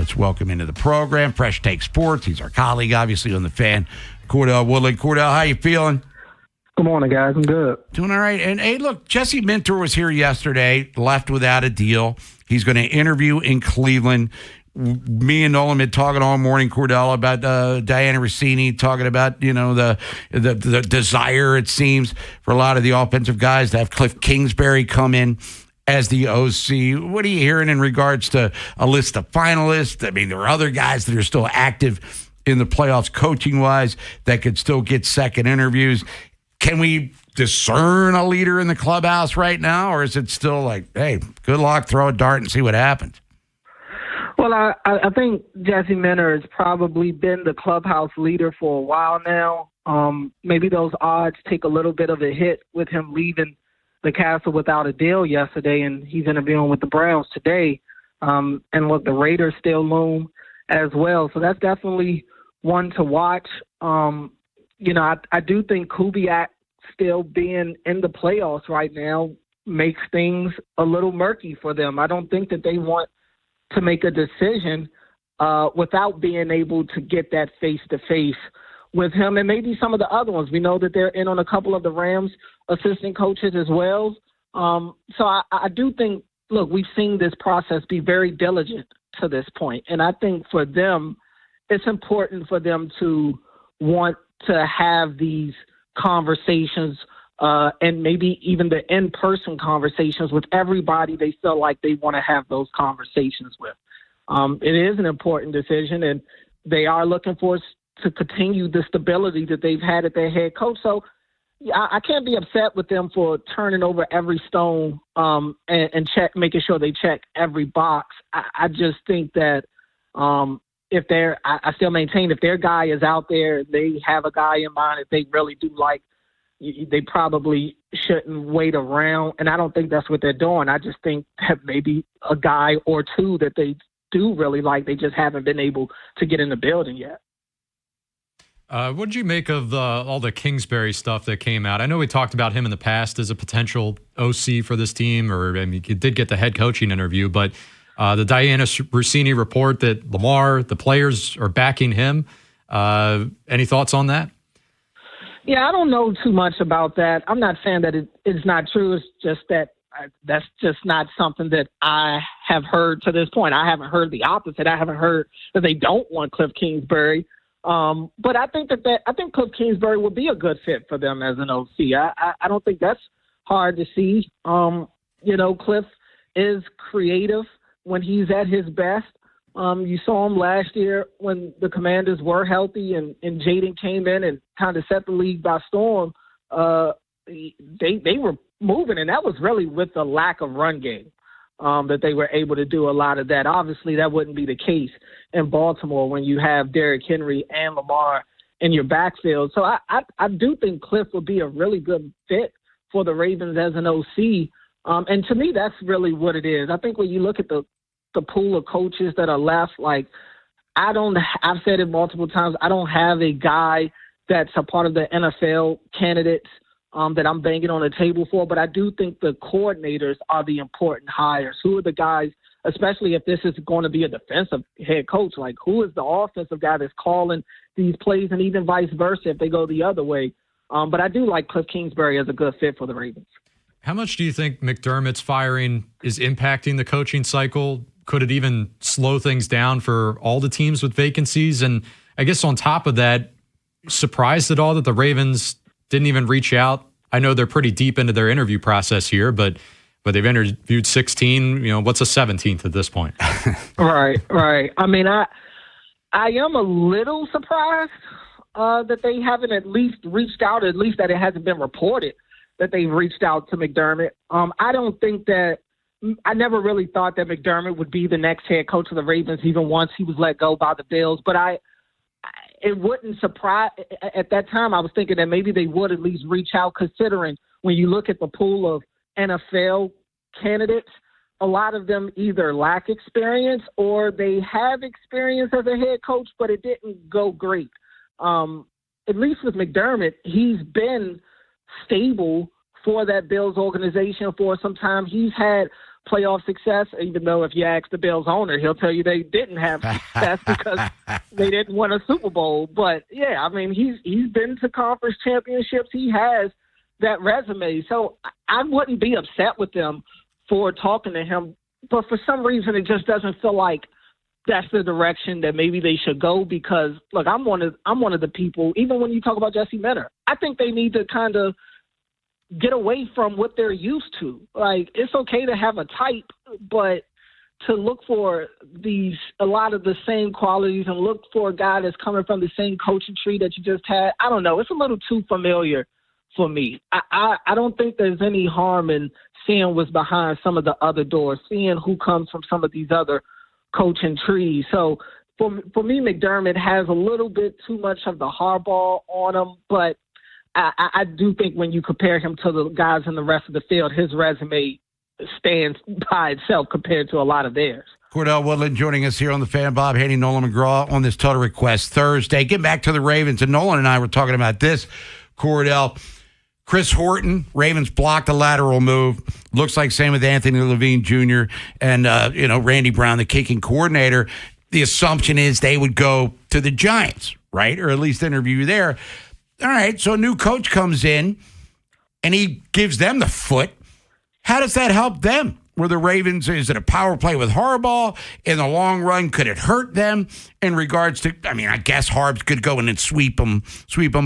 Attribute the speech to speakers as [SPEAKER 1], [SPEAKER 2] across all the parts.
[SPEAKER 1] Let's welcome into the program, Fresh Take Sports. He's our colleague, obviously, on the Fan, Cordell Woodland. Cordell, how you feeling?
[SPEAKER 2] Good morning, guys. I'm good.
[SPEAKER 1] Doing all right. And, hey, look, Jesse Minter was here yesterday, left without a deal. He's going to interview in Cleveland. Me and Nolan been talking all morning, Cordell, about Diana Rossini, talking about, the desire, it seems, for a lot of the offensive guys to have Kliff Kingsbury come in as the OC. What are you hearing in regards to a list of finalists? I mean, there are other guys that are still active in the playoffs coaching-wise that could still get second interviews. Can we discern a leader in the clubhouse right now, or is it still like, hey, good luck, throw a dart and see what happens?
[SPEAKER 2] Well, I think Jesse Minter has probably been the clubhouse leader for a while now. Maybe those odds take a little bit of a hit with him leaving the castle without a deal yesterday, and he's interviewing with the Browns today. And look, the Raiders still loom as well. So that's definitely one to watch. I do think Kubiak still being in the playoffs right now makes things a little murky for them. I don't think that they want to make a decision without being able to get that face-to-face with him and maybe some of the other ones. We know that they're in on a couple of the Rams assistant coaches as well. So I do think, look, we've seen this process be very diligent to this point. And I think for them, it's important for them to want to have these conversations and maybe even the in-person conversations with everybody they feel like they want to have those conversations with. It is an important decision, and they are looking for us to continue the stability that they've had at their head coach. So I can't be upset with them for turning over every stone and making sure they check every box. I just think that I still maintain if their guy is out there, they have a guy in mind that they really do like, they probably shouldn't wait around. And I don't think that's what they're doing. I just think that maybe a guy or two that they do really like, they just haven't been able to get in the building yet.
[SPEAKER 3] What did you make of all the Kingsbury stuff that came out? I know we talked about him in the past as a potential OC for this team, he did get the head coaching interview, but the Diana Rossini report that Lamar, the players are backing him. Any thoughts on that?
[SPEAKER 2] Yeah, I don't know too much about that. I'm not saying that it's not true. It's just that that's just not something that I have heard to this point. I haven't heard the opposite. I haven't heard that they don't want Kliff Kingsbury. But I think I think Kliff Kingsbury would be a good fit for them as an OC. I don't think that's hard to see. Kliff is creative when he's at his best. You saw him last year when the Commanders were healthy and Jaden came in and kind of set the league by storm. They were moving, and that was really with the lack of run game that they were able to do a lot of that. Obviously, that wouldn't be the case in Baltimore when you have Derrick Henry and Lamar in your backfield. So I do think Kliff would be a really good fit for the Ravens as an OC. And to me, that's really what it is. I think when you look at the pool of coaches that are left, like I've said it multiple times, I don't have a guy that's a part of the NFL candidates that I'm banging on the table for, but I do think the coordinators are the important hires. Who are the guys, especially if this is going to be a defensive head coach, like who is the offensive guy that's calling these plays, and even vice versa if they go the other way. But I do like Kliff Kingsbury as a good fit for the Ravens.
[SPEAKER 3] How much do you think McDermott's firing is impacting the coaching cycle? Could it even slow things down for all the teams with vacancies? And I guess on top of that, surprised at all that the Ravens didn't even reach out? I know they're pretty deep into their interview process here, but they've interviewed 16. What's a 17th at this point?
[SPEAKER 2] Right. I mean, I am a little surprised that they haven't at least reached out, at least that it hasn't been reported that they've reached out to McDermott. I never really thought that McDermott would be the next head coach of the Ravens, even once he was let go by the Bills. But it wouldn't surprise. At that time, I was thinking that maybe they would at least reach out, considering when you look at the pool of NFL candidates, a lot of them either lack experience or they have experience as a head coach, but it didn't go great. At least with McDermott, he's been stable for that Bills organization for some time. He's had playoff success, even though if you ask the Bills owner, he'll tell you they didn't have success because they didn't win a Super Bowl. But, yeah, I mean, he's been to conference championships. He has that resume. So I wouldn't be upset with them for talking to him. But for some reason, it just doesn't feel like that's the direction that maybe they should go because, look, I'm one of the people, even when you talk about Jesse Minter, I think they need to kind of get away from what they're used to. Like, it's okay to have a type, but to look for a lot of the same qualities and look for a guy that's coming from the same coaching tree that you just had, I don't know. It's a little too familiar for me. I don't think there's any harm in seeing what's behind some of the other doors, seeing who comes from some of these other coaching trees. So for me, McDermott has a little bit too much of the hardball on him, but I do think when you compare him to the guys in the rest of the field, his resume stands by itself compared to a lot of theirs.
[SPEAKER 1] Cordell Woodland joining us here on the Fan. Bob Haynie, Nolan McGraw on this Total Request Thursday. Getting back to the Ravens, and Nolan and I were talking about this, Cordell. Chris Horton, Ravens blocked a lateral move. Looks like same with Anthony Levine Jr. and, Randy Brown, the kicking coordinator. The assumption is they would go to the Giants, right? Or at least interview there. All right, so a new coach comes in, and he gives them the foot. How does that help them? Were the Ravens, is it a power play with Harbaugh? In the long run, could it hurt them in regards to, I guess Harbs could go in and sweep him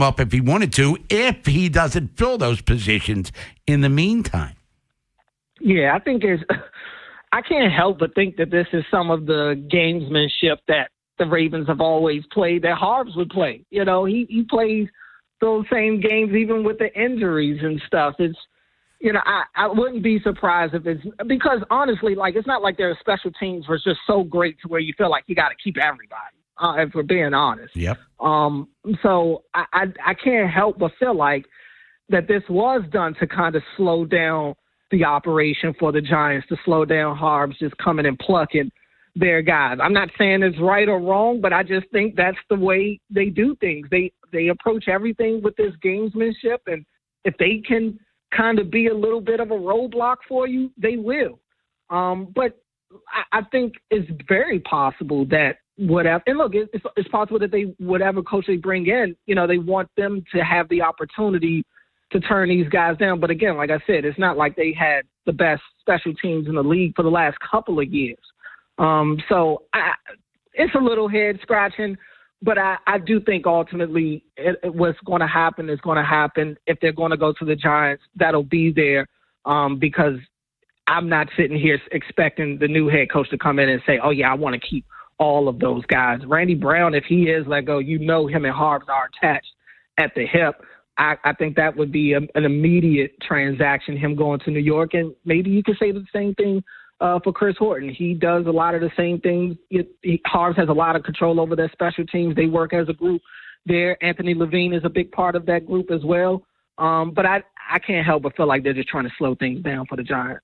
[SPEAKER 1] up if he wanted to, if he doesn't fill those positions in the meantime. Yeah,
[SPEAKER 2] I think I can't help but think that this is some of the gamesmanship that the Ravens have always played, that Harbs would play. You know, he plays those same games even with the injuries and stuff. It's, I wouldn't be surprised if it's because honestly, like, it's not like their special teams was just so great to where you feel like you got to keep everybody, if we're being honest.
[SPEAKER 1] Yep.
[SPEAKER 2] So I can't help but feel like that this was done to kind of slow down the operation for the Giants, to slow down Harbs just coming and plucking their guys. I'm not saying it's right or wrong, but I just think that's the way they do things. They approach everything with this gamesmanship, and if they can kind of be a little bit of a roadblock for you, they will. But I think it's very possible that whatever, and look, it's possible that whatever coach they bring in, they want them to have the opportunity to turn these guys down. But again, like I said, it's not like they had the best special teams in the league for the last couple of years. So it's a little head scratching. But I do think ultimately what's going to happen is going to happen. If they're going to go to the Giants, that'll be there because I'm not sitting here expecting the new head coach to come in and say, oh, yeah, I want to keep all of those guys. Randy Brown, if he is let go, him and Harbs are attached at the hip. I think that would be an immediate transaction, him going to New York. And maybe you could say the same thing for Chris Horton. He does a lot of the same things. Harbs has a lot of control over their special teams. They work as a group there. Anthony Levine is a big part of that group as well. But I can't help but feel like they're just trying to slow things down for the Giants.